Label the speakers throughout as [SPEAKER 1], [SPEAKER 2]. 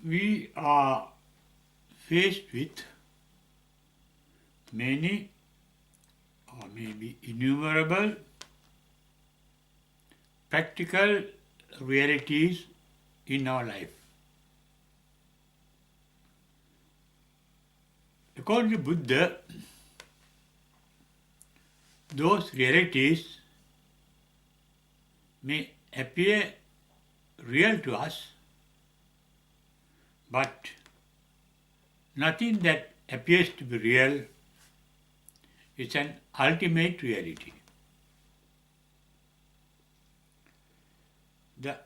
[SPEAKER 1] We are faced with many or maybe innumerable practical realities in our life. According to Buddha, those realities may appear real to us, but nothing that appears to be real is an ultimate reality. The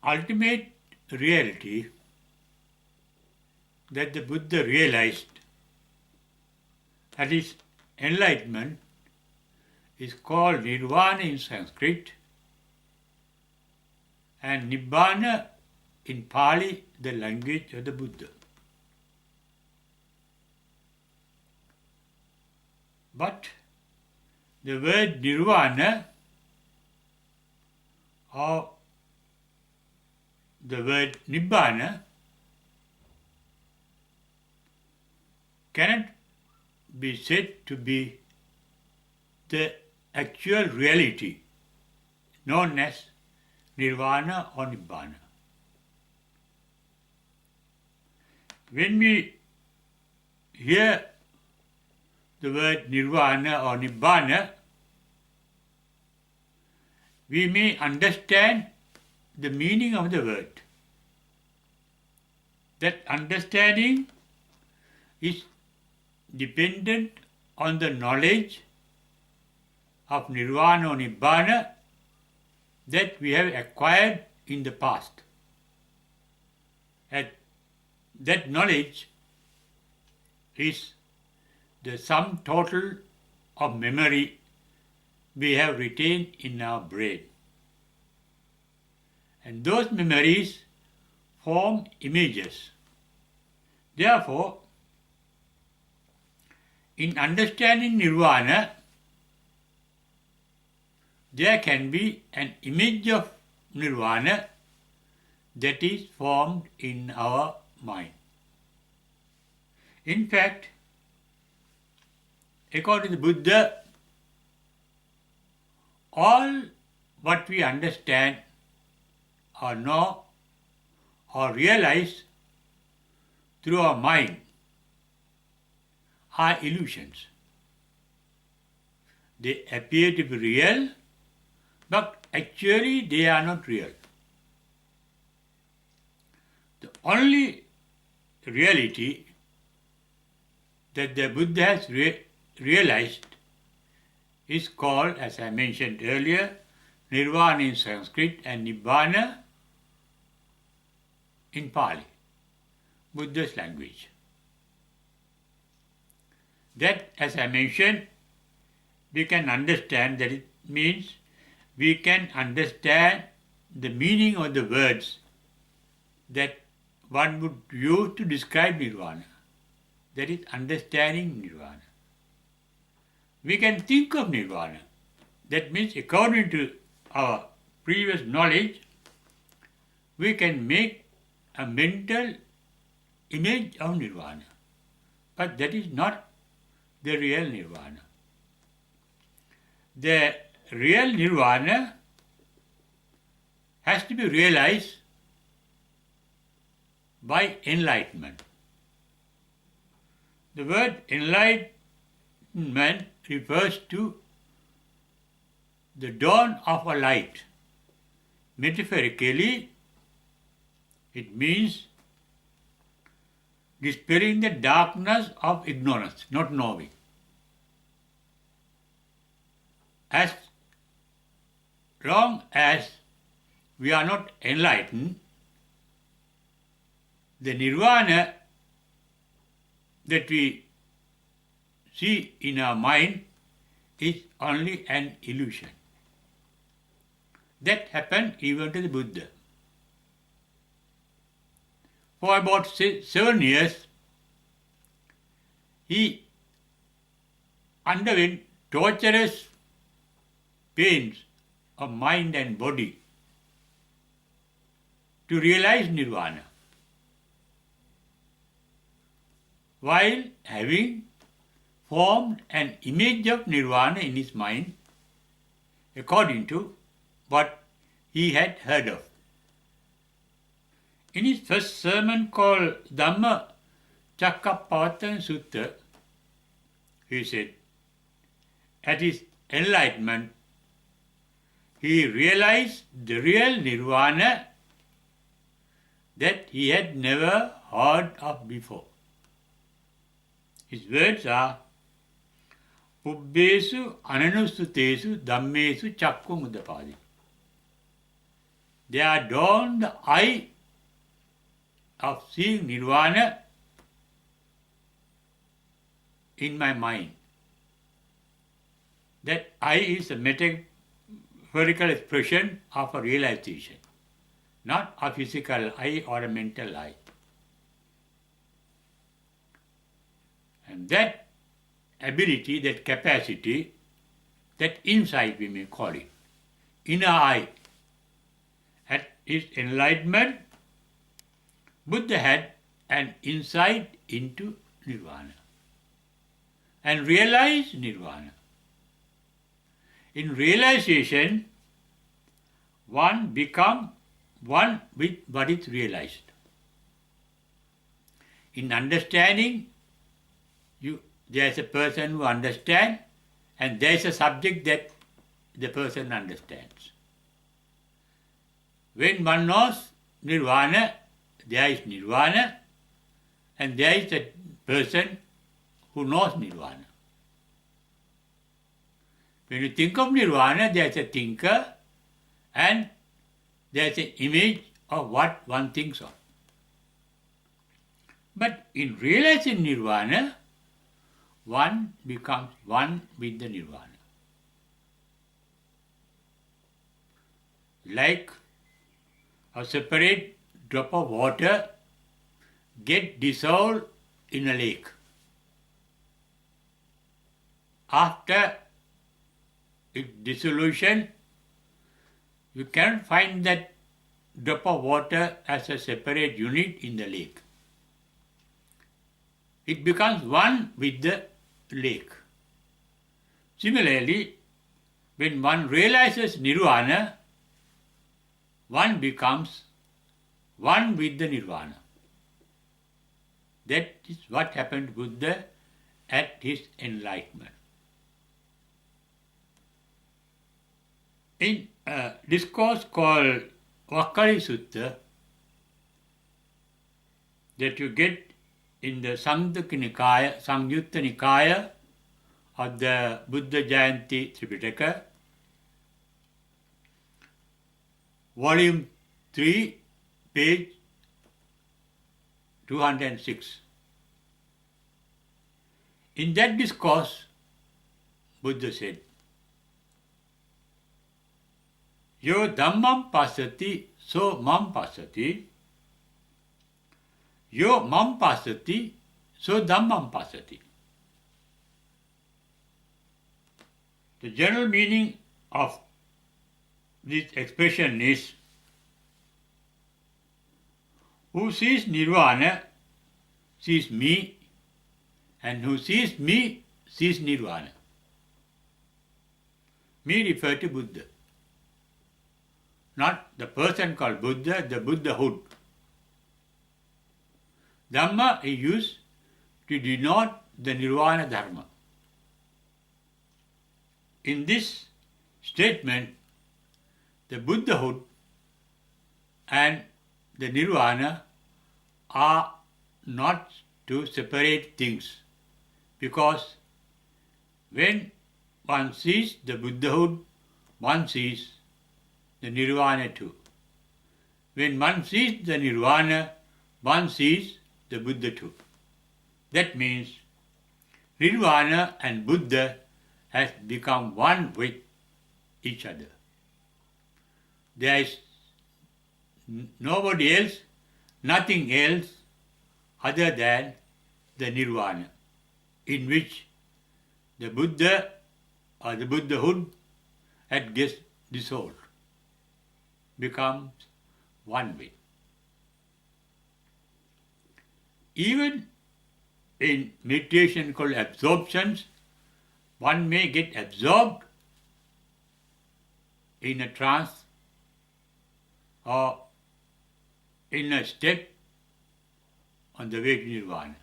[SPEAKER 1] ultimate reality that the Buddha realized, that is enlightenment, is called nirvana in Sanskrit and nibbana in Pali, the language of the Buddha. But the word nirvana or the word nibbana cannot be said to be the actual reality known as nirvana or nibbana. When we hear the word nirvana or nibbana, we may understand the meaning of the word. That understanding is dependent on the knowledge of nirvana or nibbana that we have acquired in the past. And that knowledge is the sum total of memory we have retained in our brain. And those memories form images. Therefore, in understanding nirvana, there can be an image of nirvana that is formed in our mind. In fact, according to the Buddha, all what we understand or know or realize through our mind are illusions. They appear to be real, but actually they are not real. The only reality that the Buddha has realized is called, as I mentioned earlier, nirvana in Sanskrit and nibbana in Pali, Buddha's language. That, as I mentioned, we can understand that it means we can understand the meaning of the words that one would use to describe nirvana. That is understanding nirvana. We can think of nirvana. That means according to our previous knowledge, we can make a mental image of nirvana. But that is not the real nirvana. The real nirvana has to be realized by enlightenment. The word enlightenment refers to the dawn of a light. Metaphorically, it means dispelling the darkness of ignorance, not knowing. As long as we are not enlightened, the nirvana that we see in our mind is only an illusion. That happened even to the Buddha. For about 7 years, he underwent torturous pains of mind and body to realize nirvana. while having formed an image of nirvana in his mind according to what he had heard of. In his first sermon called Dhamma Cakkappavattana Sutta, he said, at his enlightenment, he realized the real nirvana that he had never heard of before. His words are, Ubbesu ananustutesu dhammesu chakkum udapadi. There dawned the eye of seeing nirvana in my mind. That eye is a metaphorical expression of a realization, not a physical eye or a mental eye. And that ability, that capacity, that insight we may call it, inner eye, at his enlightenment, Buddha had an insight into nirvana and realized nirvana. In realization, one becomes one with what is realized. In understanding, there is a person who understands, and there is a subject that the person understands. When one knows nirvana, there is nirvana, and there is a person who knows nirvana. When you think of nirvana, there is a thinker, and there is an image of what one thinks of. But in realizing nirvana, one becomes one with the nirvana. Like a separate drop of water get dissolved in a lake. After its dissolution, you cannot find that drop of water as a separate unit in the lake. It becomes one with the lake. Similarly, when one realizes nirvana, one becomes one with the nirvana. That is what happened to Buddha at his enlightenment. In a discourse called Vakkari Sutta that you get in the Samyutta Nikaya of the Buddha Jayanti Tripitaka, volume 3, page 206. In that discourse, Buddha said, Yo dhammam pasati, so mam pasati. Yo mam pasati, so dhammam pasati. The general meaning of this expression is, who sees nirvana sees me, and who sees me sees nirvana. Me refer to Buddha. Not the person called Buddha, the Buddhahood. Dhamma is used to denote the nirvana dharma. In this statement, the Buddhahood and the nirvana are not two separate things, because when one sees the Buddhahood, one sees the nirvana too. When one sees the nirvana, one sees the Buddha too. That means nirvana and Buddha has become one with each other. There is nobody else, nothing else other than the nirvana, in which the Buddha or the Buddhahood had gets dissolved, becomes one with. Even in meditation called absorptions. One may get absorbed in a trance or in a step on the way to nirvana.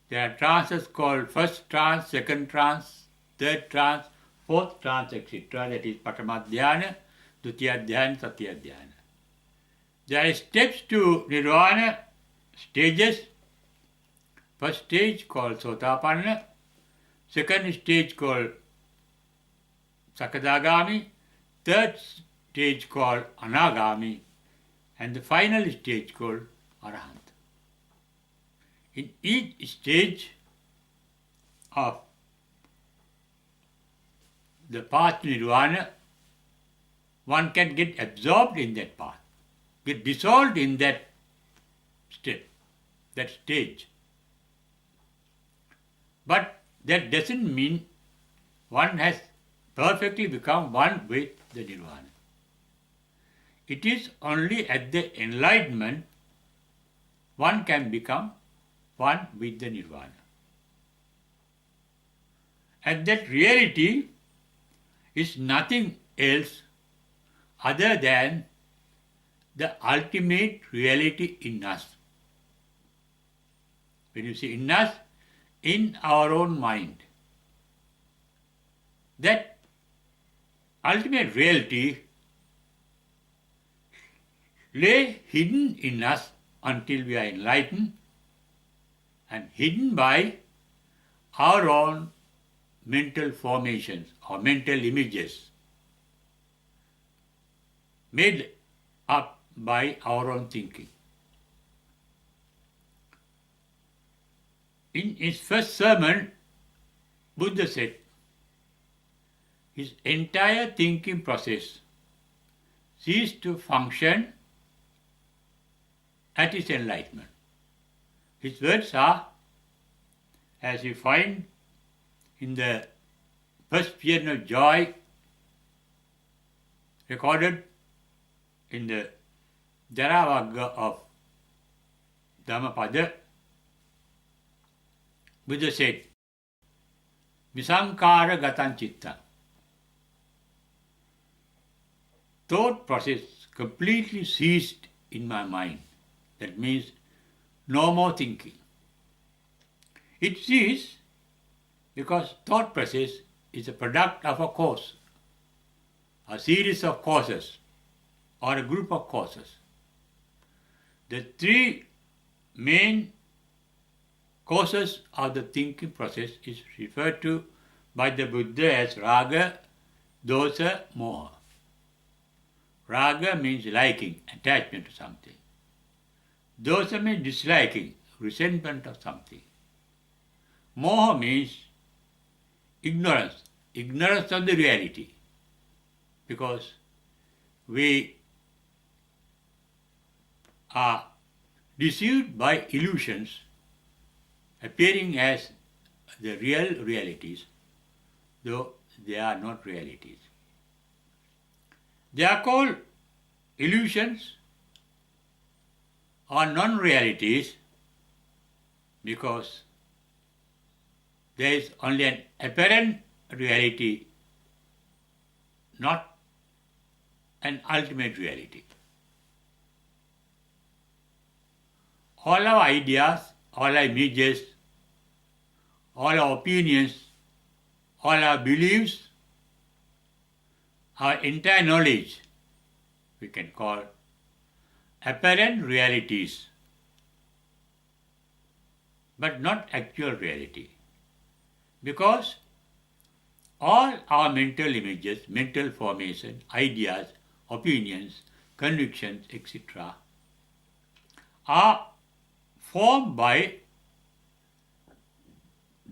[SPEAKER 1] There are trances called first trance, second trance, third trance, fourth trance, etc. That is Patama Dhyana, Dutiya Dhyana, Tatiya Dhyana. There are steps to nirvana, stages. First stage called Sotapanna, second stage called Sakadagami, third stage called Anagami, and the final stage called Arahant. In each stage of the path to nirvana, one can get absorbed in that path, get dissolved in that step, that stage. But that doesn't mean one has perfectly become one with the nirvana. It is only at the enlightenment one can become one with the nirvana. And that reality is nothing else other than the ultimate reality in us. When you say in us, in our own mind. That ultimate reality lay hidden in us until we are enlightened, and hidden by our own mental formations or mental images made up by our own thinking. In his first sermon, Buddha said, his entire thinking process ceased to function at his enlightenment. His words are, as we find in the first Paean of Joy recorded in the Jaravagga of Dhammapada, Buddha said, Visankara gatan chitta. Thought process completely ceased in my mind. That means no more thinking. It ceased because thought process is a product of a cause, a series of causes or a group of causes. The three main causes of the thinking process is referred to by the Buddha as raga, dosa, moha. Raga means liking, attachment to something. Dosa means disliking, resentment of something. Moha means ignorance, ignorance of the reality. Because we are deceived by illusions appearing as the real realities, though they are not realities. They are called illusions or non-realities because there is only an apparent reality, not an ultimate reality. All our ideas, all our images, all our opinions, all our beliefs, our entire knowledge, we can call apparent realities, but not actual reality. Because all our mental images, mental formation, ideas, opinions, convictions, etc. are formed by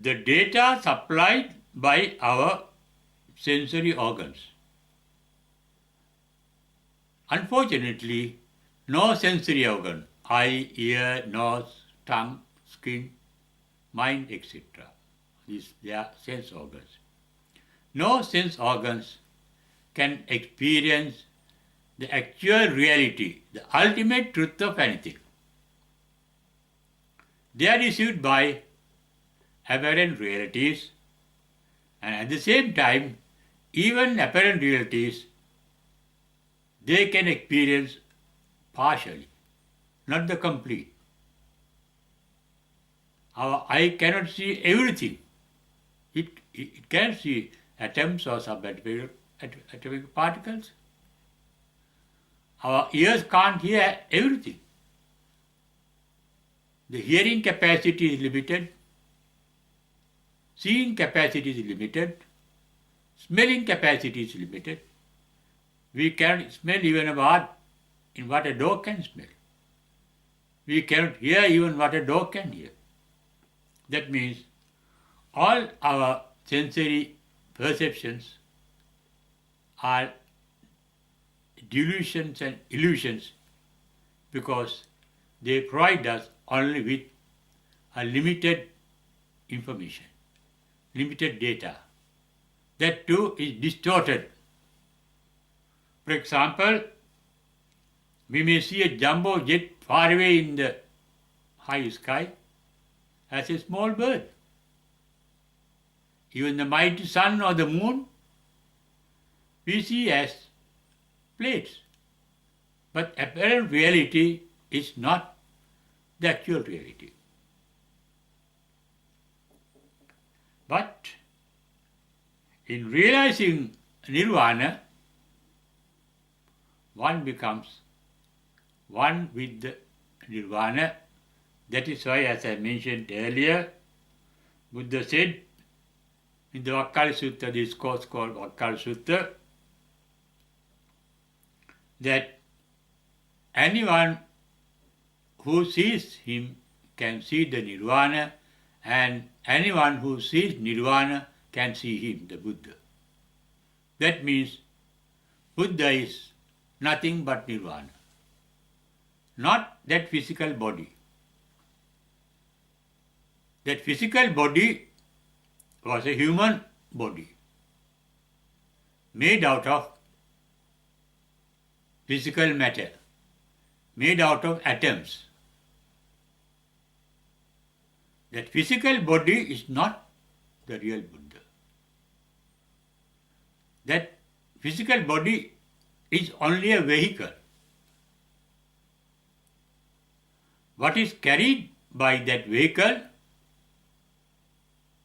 [SPEAKER 1] the data supplied by our sensory organs. Unfortunately, no sensory organ, eye, ear, nose, tongue, skin, mind, etc. They are sense organs. No sense organs can experience the actual reality, the ultimate truth of anything. They are deceived by apparent realities, and at the same time, even apparent realities, they can experience partially, not the complete. Our eye cannot see everything. It can see atoms or subatomic atomic particles. Our ears can't hear everything. The hearing capacity is limited, seeing capacity is limited, smelling capacity is limited. We cannot smell even in what a dog can smell. We cannot hear even what a dog can hear. That means all our sensory perceptions are delusions and illusions because they provide us only with a limited information, limited data. That too is distorted. For example, we may see a jumbo jet far away in the high sky as a small bird. Even the mighty sun or the moon we see as plates. But apparent reality is not the actual reality. But in realizing nirvana, one becomes one with the nirvana. That is why, as I mentioned earlier, Buddha said in the Vakkali Sutta, this course called Vakkali Sutta, that anyone who sees him can see the nirvana, and anyone who sees nirvana can see him, the Buddha. That means Buddha is nothing but nirvana, not that physical body. That physical body was a human body made out of physical matter, made out of atoms. That physical body is not the real Buddha. That physical body is only a vehicle. What is carried by that vehicle,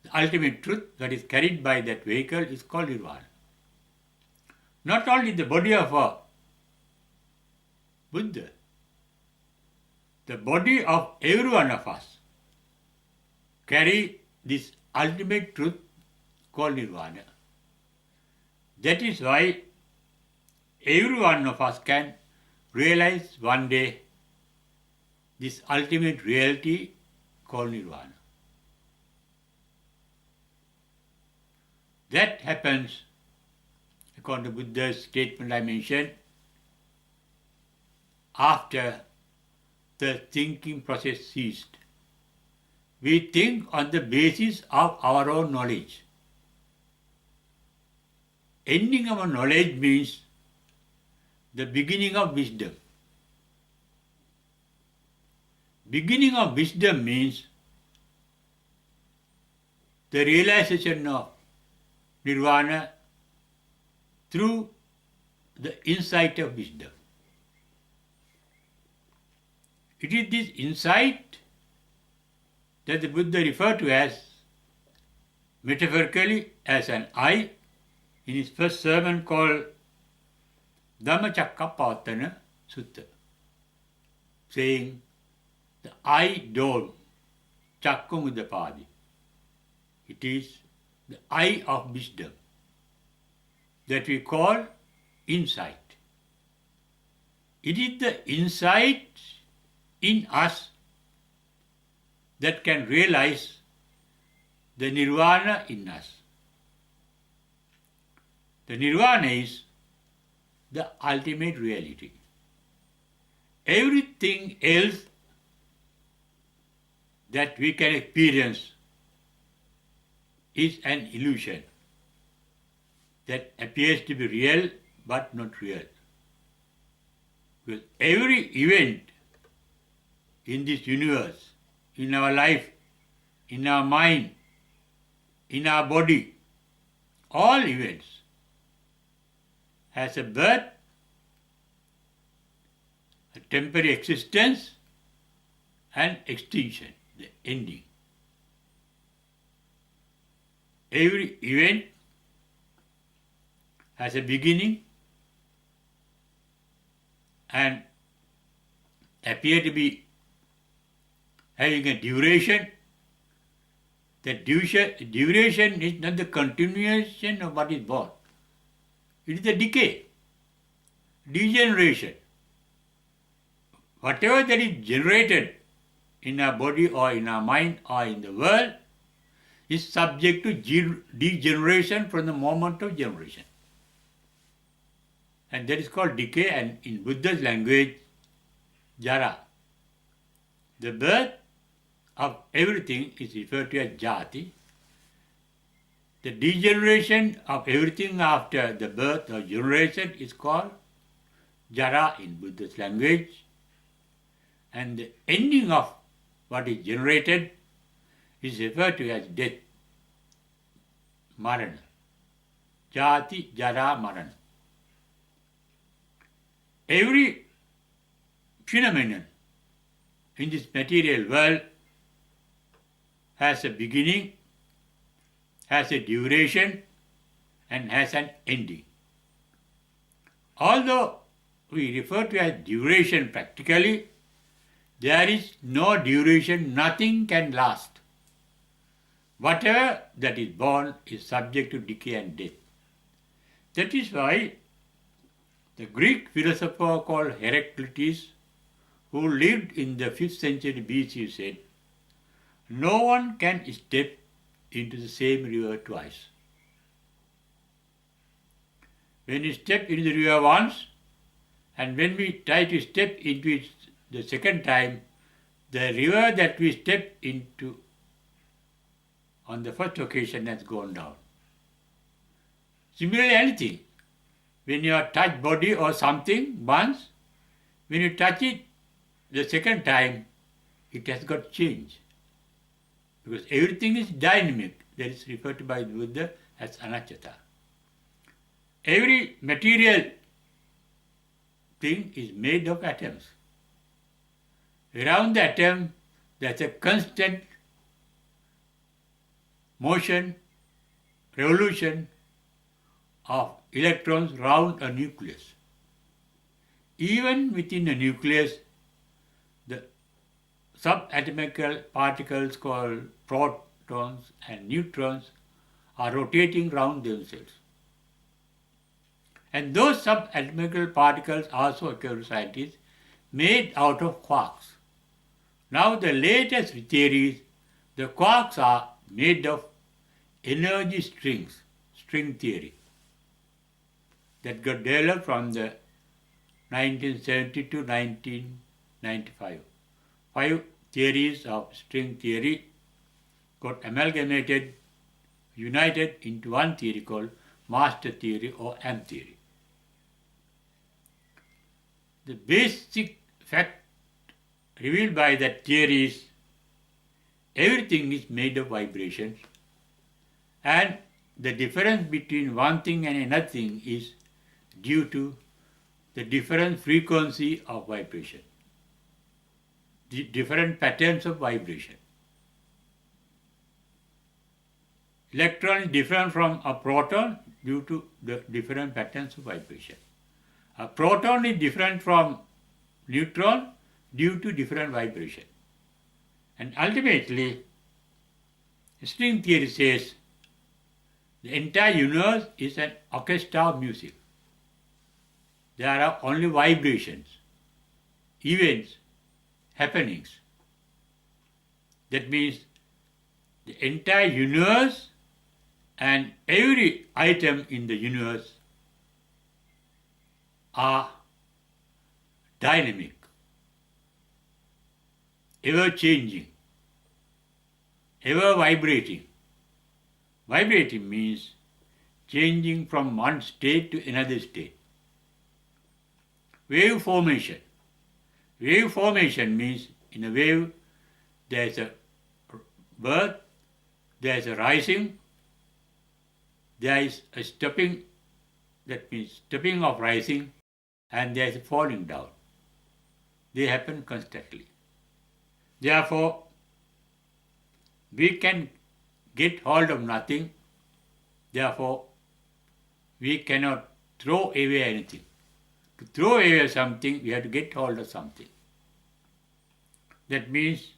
[SPEAKER 1] the ultimate truth that is carried by that vehicle is called nirvana. Not only the body of a Buddha, the body of every one of us carry this ultimate truth called nirvana. That is why every one of us can realize one day this ultimate reality called nirvana. That happens, according to Buddha's statement I mentioned, after the thinking process ceased. We think on the basis of our own knowledge. Ending our knowledge means the beginning of wisdom. Beginning of wisdom means the realization of nirvana through the insight of wisdom. It is this insight that the Buddha referred to as, metaphorically, as an eye in his first sermon called Dhammacakkappavattana Sutta, saying, the eye dome, Cakkumudapadi. It is the eye of wisdom that we call insight. It is the insight in us that can realize the nirvana in us. The nirvana is the ultimate reality. Everything else that we can experience is an illusion that appears to be real but not real. Because every event in this universe, in our life, in our mind, in our body, all events has a birth, a temporary existence, and extinction, the ending. Every event has a beginning and appear to be having a duration. That duration is not the continuation of what is born. It is the decay, degeneration. Whatever that is generated in our body or in our mind or in the world is subject to degeneration from the moment of generation. And that is called decay, and in Buddha's language, jara. The birth of everything is referred to as jati. The degeneration of everything after the birth or generation is called jara in Buddha's language. And the ending of what is generated is referred to as death, marana. Jati, jara, marana. Every phenomenon in this material world has a beginning, has a duration, and has an ending. Although we refer to as duration practically, there is no duration, nothing can last. Whatever that is born is subject to decay and death. That is why the Greek philosopher called Heraclitus, who lived in the 5th century BC, said, "No one can step into the same river twice." When you step into the river once, and when we try to step into it the second time, the river that we step into on the first occasion has gone down. Similarly, anything. When you have touched body or something once, when you touch it the second time, it has got changed. Because everything is dynamic. That is referred to by the Buddha as anaccata. Every material thing is made of atoms. Around the atom, there is a constant motion, revolution of electrons round a nucleus. Even within a nucleus, the subatomic particles called protons and neutrons are rotating round themselves. And those subatomic particles also, according to scientists, made out of quarks. Now the latest theories, the quarks are made of energy strings, string theory, that got developed from the 1970 to 1995. 5 theories of string theory got amalgamated, united into one theory called master theory or M theory. The basic fact revealed by that theory is everything is made of vibrations, and the difference between one thing and another thing is due to the different frequency of vibration, the different patterns of vibration. Electron is different from a proton due to the different patterns of vibration. A proton is different from neutron due to different vibration. And ultimately, string theory says the entire universe is an orchestra of music. There are only vibrations, events, happenings. That means the entire universe and every item in the universe are dynamic, ever changing, ever vibrating. Vibrating means changing from one state to another state. Wave formation. Wave formation means in a wave there is a birth, there is a rising, there is a stopping, that means stopping of rising, and there is a falling down. They happen constantly. Therefore, we can get hold of nothing. Therefore, we cannot throw away anything. To throw away something, we have to get hold of something. That means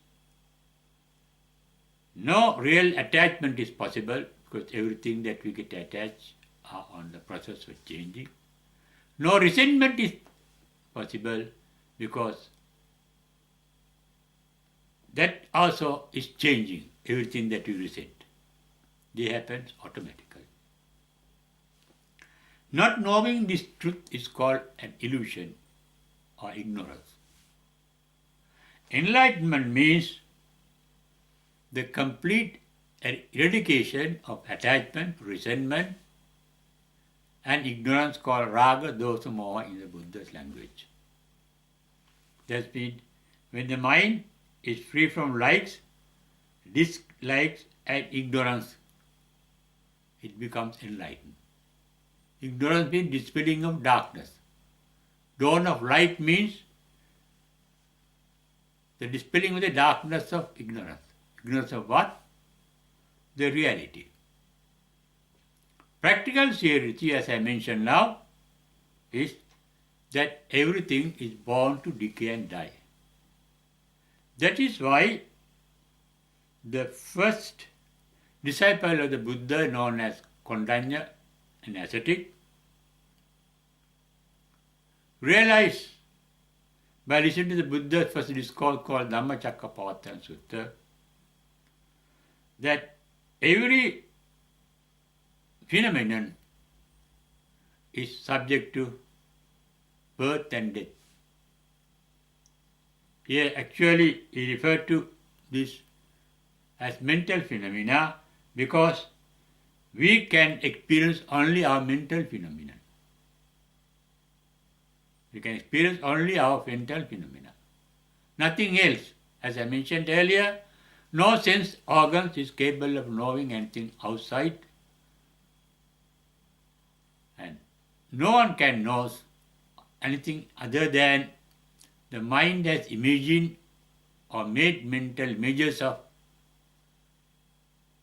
[SPEAKER 1] no real attachment is possible, because everything that we get attached are on the process of changing. No resentment is possible, because that also is changing, everything that we resent. They happen automatically. Not knowing this truth is called an illusion or ignorance. Enlightenment means the complete eradication of attachment, resentment, and ignorance, called raga, dosa, moha in the Buddha's language. That means when the mind is free from likes, dislikes, and ignorance, it becomes enlightened. Ignorance means dispelling of darkness. Dawn of light means the dispelling of the darkness of ignorance. Ignorance of what? The reality. Practical reality, as I mentioned now, is that everything is born to decay and die. That is why the first disciple of the Buddha, known as Kondanya, an ascetic, realized by listening to the Buddha's first discourse called Dhammacakkappavattana Sutta that every phenomenon is subject to birth and death. Here actually he referred to this as mental phenomena, because we can experience only our mental phenomena. We can experience only our mental phenomena. Nothing else. As I mentioned earlier, no sense organs is capable of knowing anything outside, and no one can know anything other than the mind has imagined or made mental images of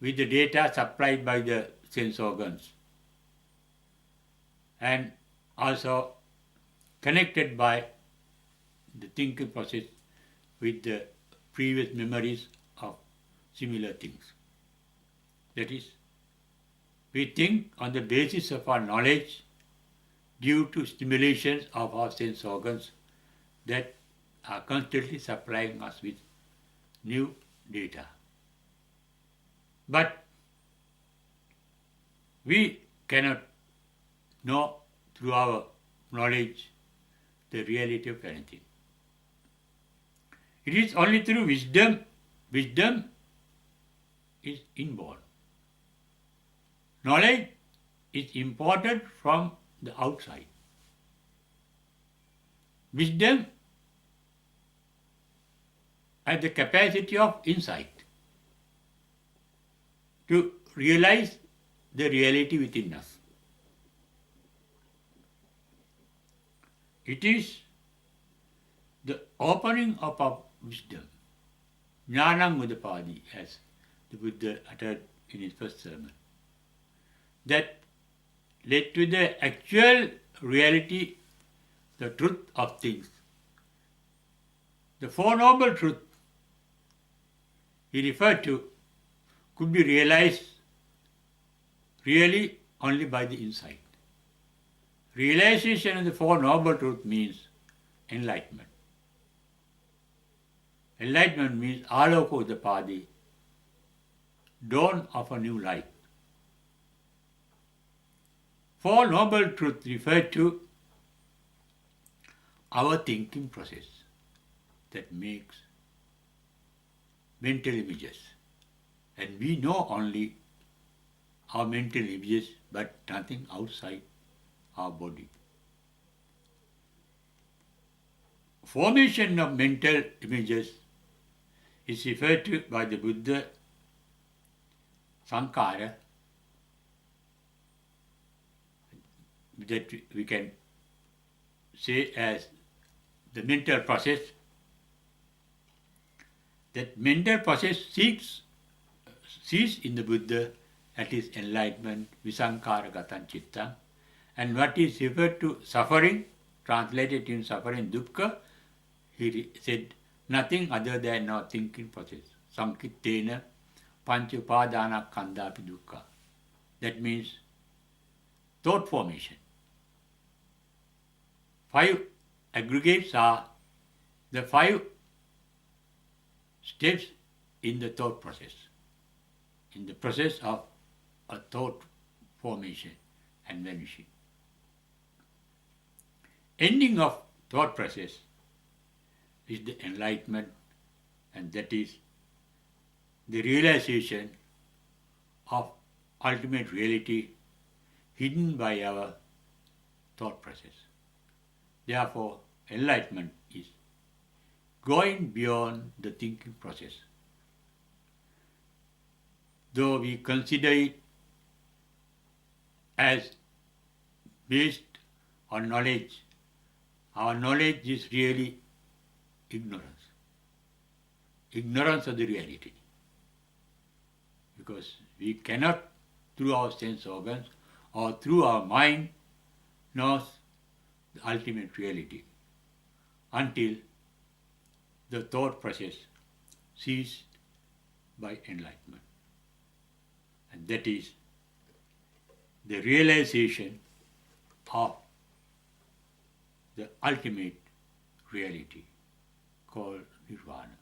[SPEAKER 1] with the data supplied by the sense organs, and also connected by the thinking process with the previous memories of similar things. That is, we think on the basis of our knowledge due to stimulations of our sense organs that are constantly supplying us with new data. But we cannot know through our knowledge the reality of anything. It is only through wisdom. Wisdom is inborn. Knowledge is imported from the outside. Wisdom has the capacity of insight to realize the reality within us. It is the opening up of wisdom, jnanam udapadi, as the Buddha uttered in his first sermon, that led to the actual reality, the truth of things. The Four Noble Truths he referred to could be realized really only by the insight. Realization of the Four Noble Truths means enlightenment. Enlightenment means aloko udapadi, dawn of a new life. Four Noble Truths refer to our thinking process that makes mental images. And we know only our mental images, but nothing outside our body. Formation of mental images is referred to by the Buddha Sankara, that we can say as the mental process. That mental process sees in the Buddha that is enlightenment, visankaragatan chitta. And what is referred to suffering, translated in suffering, dukkha, he said nothing other than our thinking process. Sankittena pancha upadana kandapi dukkha. That means thought formation. 5 aggregates are the 5 steps in the thought process, in the process of a thought formation and vanishing. Ending of thought process is the enlightenment, and that is the realization of ultimate reality hidden by our thought process. Therefore, enlightenment is going beyond the thinking process. Though we consider it as based on knowledge, our knowledge is really ignorance. Ignorance of the reality. Because we cannot, through our sense organs or through our mind, know the ultimate reality until the thought process ceased by enlightenment. And that is the realization of the ultimate reality called nirvana.